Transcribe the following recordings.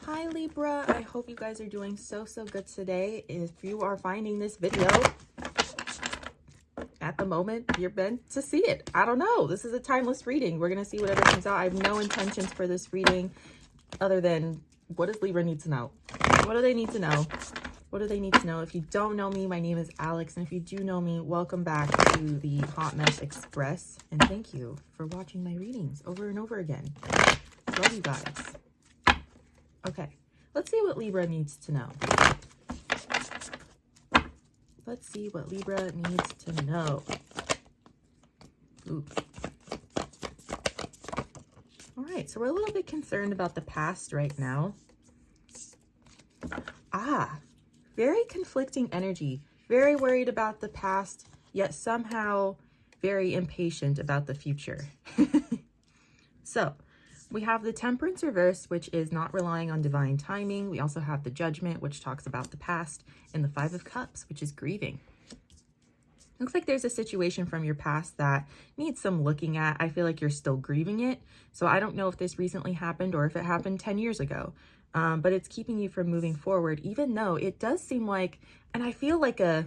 Hi Libra, I hope you guys are doing so good today. If you are finding this video at the moment, you're meant to see it. I don't know, this is a timeless reading. We're gonna see whatever comes out. I have no intentions for this reading other than, what does Libra need to know? What do they need to know? What do they need to know? If you don't know me, my name is Alex, and if you do know me, welcome back to the Hot Mess Express, and thank you for watching my readings over and over again. Love you guys. Okay, let's see what Libra needs to know. Let's see what Libra needs to know. Ooh. All right, so we're a little bit concerned about the past right now. Very conflicting energy. Very worried about the past, yet somehow very impatient about the future. So, we have the Temperance reverse, which is not relying on divine timing. We also have the Judgment, which talks about the past, and the Five of Cups, which is grieving. Looks like there's a situation from your past that needs some looking at. I feel like you're still grieving it. So I don't know if this recently happened or if it happened 10 years ago. But it's keeping you from moving forward, even though it does seem like, and I feel like a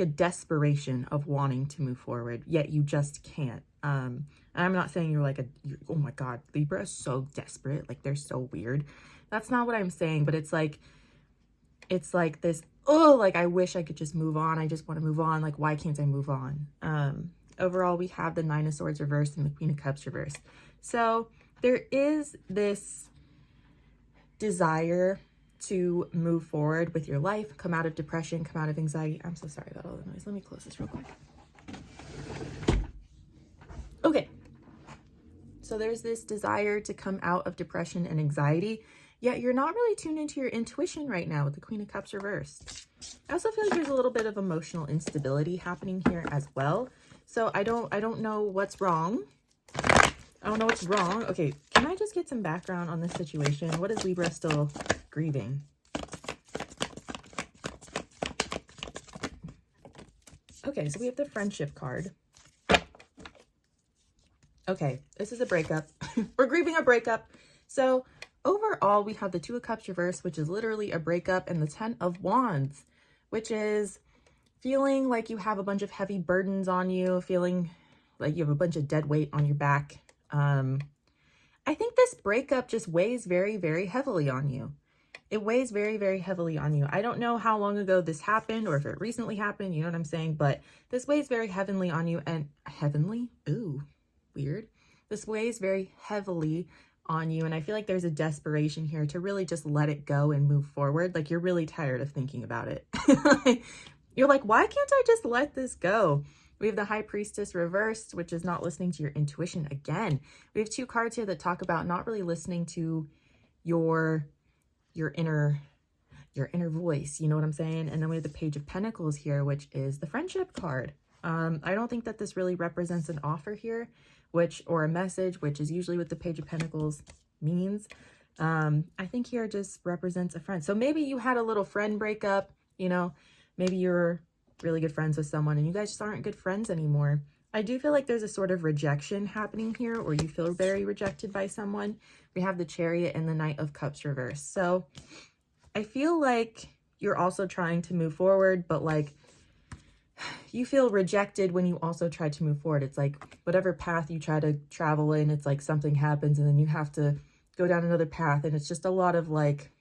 desperation of wanting to move forward, yet you just can't. And I'm not saying you're oh my God, Libra is so desperate. Like, they're so weird. That's not what I'm saying, but it's like this, oh, like, I wish I could just move on. I just want to move on. Like, why can't I move on? Overall, we have the Nine of Swords reversed and the Queen of Cups reversed. So there is this desire to move forward with your life, come out of depression, come out of anxiety. I'm so sorry about all the noise. Let me close this real quick. Okay. So there's this desire to come out of depression and anxiety, yet you're not really tuned into your intuition right now with the Queen of Cups reversed. I also feel like there's a little bit of emotional instability happening here as well. So I don't know what's wrong. I don't know what's wrong. Okay, can I just get some background on this situation? What is Libra still grieving? Okay, so we have the Friendship card. Okay, this is a breakup. We're grieving a breakup. So overall, we have the Two of Cups reversed, which is literally a breakup, and the Ten of Wands, which is feeling like you have a bunch of heavy burdens on you, feeling like you have a bunch of dead weight on your back. I think this breakup just weighs very heavily on you. It weighs very heavily on you. I don't know how long ago this happened or if it recently happened, you know what I'm saying? But this weighs very heavily on you, and heavenly? Ooh, weird. This weighs very heavily on you, and I feel like there's a desperation here to really just let it go and move forward. Like, you're really tired of thinking about it. You're like, why can't I just let this go? We have the High Priestess reversed, which is not listening to your intuition again. We have two cards here that talk about not really listening to your inner voice, you know what I'm saying? And then we have the Page of Pentacles here, which is the Friendship card. I don't think that this really represents an offer here, or a message, which is usually what the Page of Pentacles means. I think here just represents a friend. So maybe you had a little friend breakup, you know, maybe you're really good friends with someone and you guys just aren't good friends anymore. I do feel like there's a sort of rejection happening here, or you feel very rejected by someone. We have the Chariot and the Knight of Cups reversed. So I feel like you're also trying to move forward, but like you feel rejected when you also try to move forward. It's like whatever path you try to travel in, it's like something happens and then you have to go down another path. And it's just a lot of like,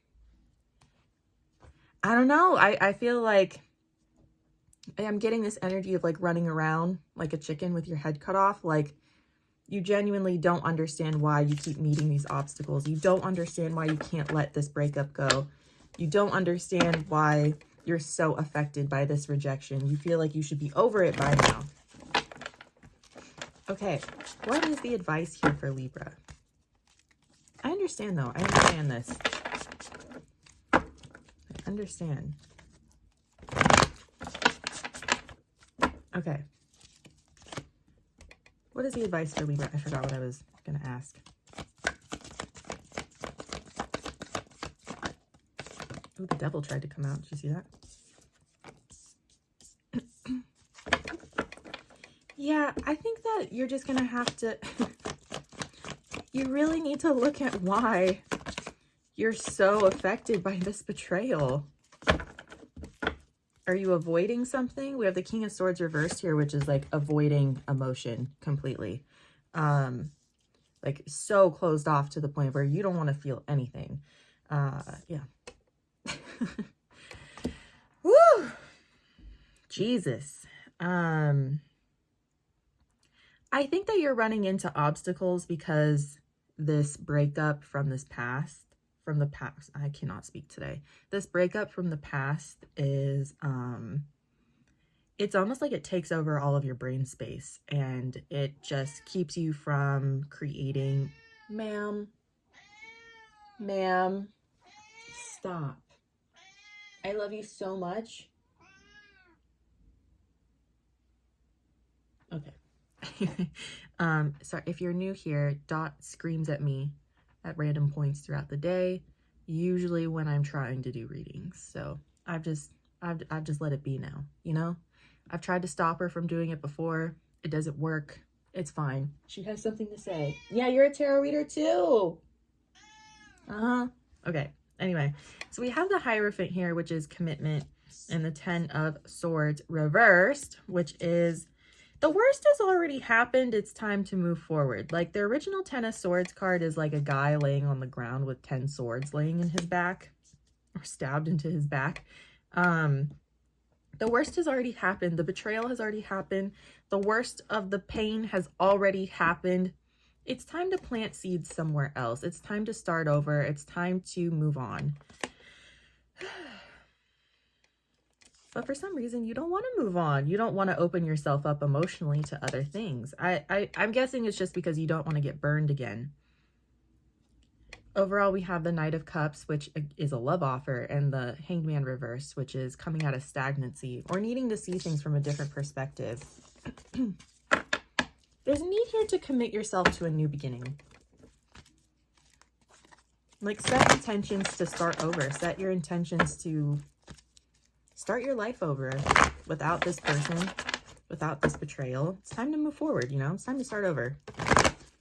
I don't know. I feel like I'm getting this energy of like running around like a chicken with your head cut off. Like, you genuinely don't understand why you keep meeting these obstacles. You don't understand why you can't let this breakup go. You don't understand why you're so affected by this rejection. You feel like you should be over it by now. Okay, what is the advice here for Libra? I understand though. I understand this. I understand. Okay. What is the advice for Libra? I forgot what I was going to ask. Oh, the Devil tried to come out. Did you see that? Yeah, I think that you're just going to have to... you really need to look at why You're so affected by this betrayal. Are you avoiding something? We have the King of Swords reversed here, which is like avoiding emotion completely. Like so closed off to the point where you don't want to feel anything. Yeah. Woo! Jesus. I think that you're running into obstacles because this breakup from this past, I cannot speak today. This breakup from the past is, it's almost like it takes over all of your brain space and it just keeps you from creating. Ma'am, stop. I love you so much. Okay. Sorry, if you're new here, Dot screams at me at random points throughout the day, usually when I'm trying to do readings. So I've just let it be now, you know? I've tried to stop her from doing it before. It doesn't work. It's fine. She has something to say. Yeah, you're a tarot reader too. Okay. Anyway, so we have the Hierophant here, which is commitment, and the 10 of Swords reversed, which is the worst has already happened. It's time to move forward. Like the original 10 of Swords card is like a guy laying on the ground with 10 swords laying in his back or stabbed into his back. The worst has already happened. The betrayal has already happened. The worst of the pain has already happened. It's time to plant seeds somewhere else. It's time to start over. It's time to move on. But for some reason, you don't want to move on. You don't want to open yourself up emotionally to other things. I'm guessing it's just because you don't want to get burned again. Overall, we have the Knight of Cups, which is a love offer, and the Hanged Man reverse, which is coming out of stagnancy or needing to see things from a different perspective. There's a need here to commit yourself to a new beginning. Like set intentions to start over. Set your intentions to start your life over without this person, without this betrayal. It's time to move forward, you know? It's time to start over.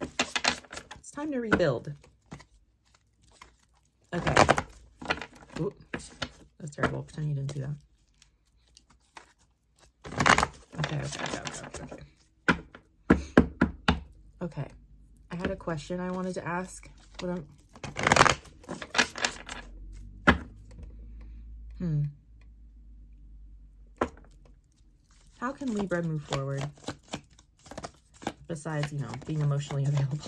It's time to rebuild. Okay. Ooh, that's terrible. Pretend you didn't see that. Okay. I had a question I wanted to ask. How can Libra move forward? Besides, you know, being emotionally available.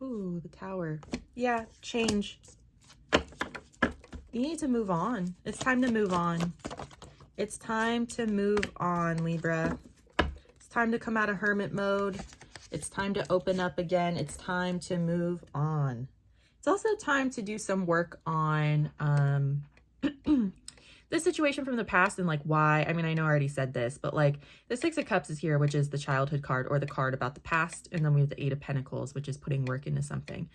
Ooh, the Tower. Yeah, change. You need to move on. It's time to move on. It's time to move on, Libra. It's time to come out of hermit mode. It's time to open up again. It's time to move on. It's also time to do some work on this situation from the past and like why. I mean, I know I already said this, but like the Six of Cups is here, which is the childhood card or the card about the past. And then we have the Eight of Pentacles, which is putting work into something.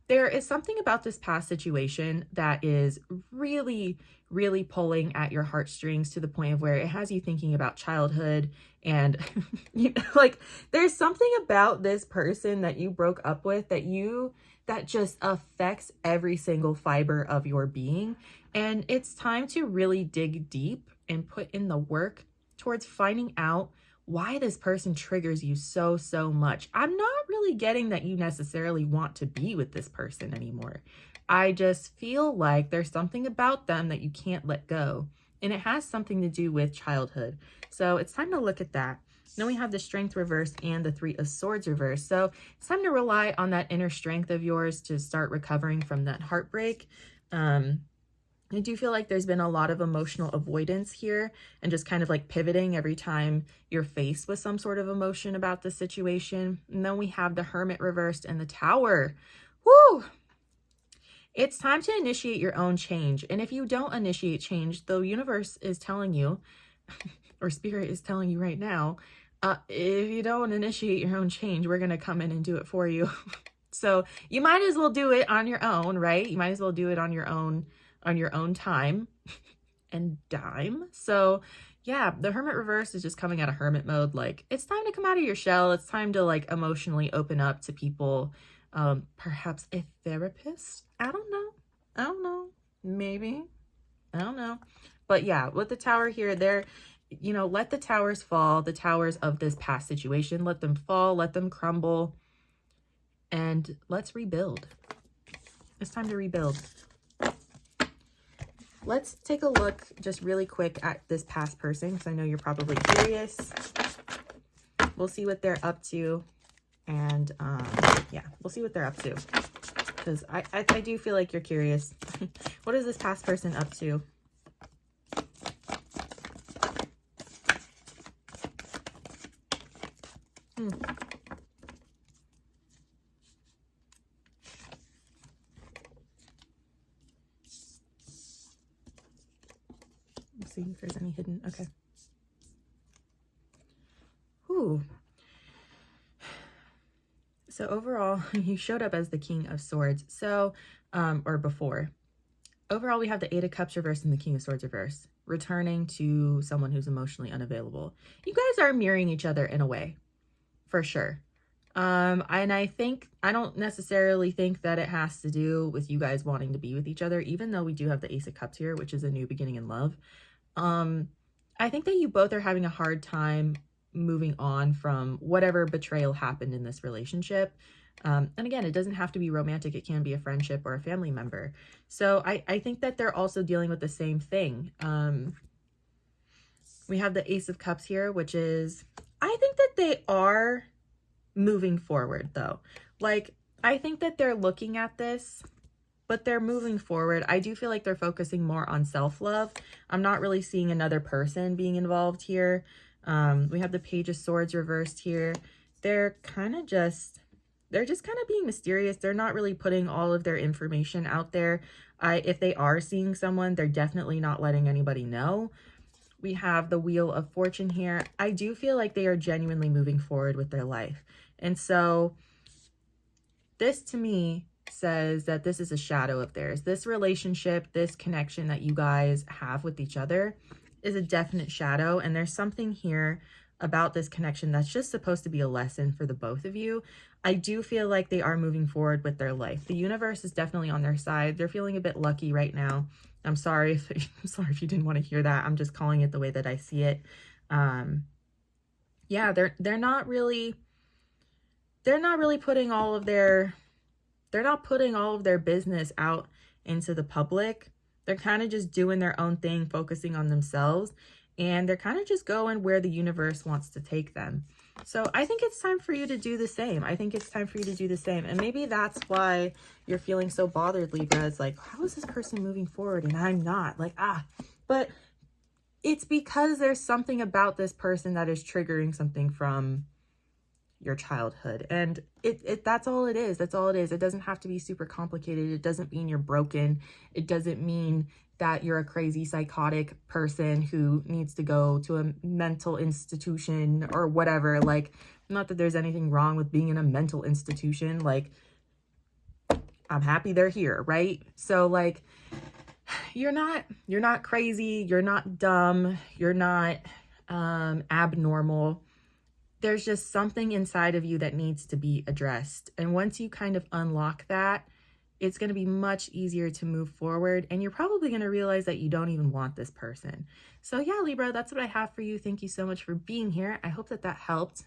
There is something about this past situation that is really, really pulling at your heartstrings to the point of where it has you thinking about childhood and you know, like there's something about this person that you broke up with that just affects every single fiber of your being. And it's time to really dig deep and put in the work towards finding out why this person triggers you so much. I'm not really getting that you necessarily want to be with this person anymore. I just feel like there's something about them that you can't let go. And it has something to do with childhood. So it's time to look at that. Then we have the Strength reverse and the Three of Swords reverse. So it's time to rely on that inner strength of yours to start recovering from that heartbreak. I do feel like there's been a lot of emotional avoidance here and just kind of like pivoting every time you're faced with some sort of emotion about the situation. And then we have the Hermit reversed and the Tower. Woo! It's time to initiate your own change. And if you don't initiate change, the universe is telling you, or spirit is telling you right now, if you don't initiate your own change, we're going to come in and do it for you. So you might as well do it on your own, right? You might as well do it on your own time and dime. So yeah, the Hermit reverse is just coming out of hermit mode. Like, it's time to come out of your shell. It's time to like emotionally open up to people. Perhaps a therapist. I don't know. I don't know. Maybe. I don't know. But yeah, with the Tower here, there, you know, let the towers fall, the towers of this past situation. Let them fall, let them crumble, and let's rebuild. It's time to rebuild. Let's take a look just really quick at this past person, because I know you're probably curious. We'll see what they're up to. And yeah, we'll see what they're up to. Because I do feel like you're curious. What is this past person up to? See if there's any hidden. Okay. Ooh. So overall, you showed up as the King of Swords. So, or before. Overall, we have the Eight of Cups reversed and the King of Swords reversed, returning to someone who's emotionally unavailable. You guys are mirroring each other in a way, for sure. And I don't necessarily think that it has to do with you guys wanting to be with each other, even though we do have the Ace of Cups here, which is a new beginning in love. I think that you both are having a hard time moving on from whatever betrayal happened in this relationship. And again, it doesn't have to be romantic. It can be a friendship or a family member. So I think that they're also dealing with the same thing. We have the Ace of Cups here, which is, I think that they are moving forward though. Like, I think that they're looking at this, but they're moving forward. I do feel like they're focusing more on self-love. I'm not really seeing another person being involved here. We have the Page of Swords reversed here. They're just kind of being mysterious. They're not really putting all of their information out there. If they are seeing someone, they're definitely not letting anybody know. We have the Wheel of Fortune here. I do feel like they are genuinely moving forward with their life. And so this to me says that this is a shadow of theirs. This relationship, this connection that you guys have with each other is a definite shadow. And there's something here about this connection that's just supposed to be a lesson for the both of you. I do feel like they are moving forward with their life. The universe is definitely on their side. They're feeling a bit lucky right now. I'm sorry if you didn't want to hear that. I'm just calling it the way that I see it. Yeah, they're not putting all of their business out into the public. They're kind of just doing their own thing, focusing on themselves, and they're kind of just going where the universe wants to take them. So I think it's time for you to do the same. And maybe that's why you're feeling so bothered, Libra. It's like, how is this person moving forward and I'm not? Like, but it's because there's something about this person that is triggering something from your childhood. And that's all it is. That's all it is. It doesn't have to be super complicated. It doesn't mean you're broken. It doesn't mean that you're a crazy psychotic person who needs to go to a mental institution or whatever. Like, not that there's anything wrong with being in a mental institution. Like, I'm happy they're here, right? So like, you're not crazy. You're not dumb. You're not abnormal. There's just something inside of you that needs to be addressed. And once you kind of unlock that, it's going to be much easier to move forward. And you're probably going to realize that you don't even want this person. So yeah, Libra, that's what I have for you. Thank you so much for being here. I hope that helped.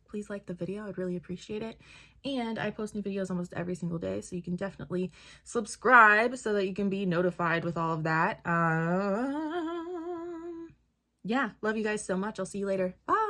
Please like the video. I'd really appreciate it. And I post new videos almost every single day, so you can definitely subscribe so that you can be notified with all of that. Yeah, love you guys so much. I'll see you later. Bye.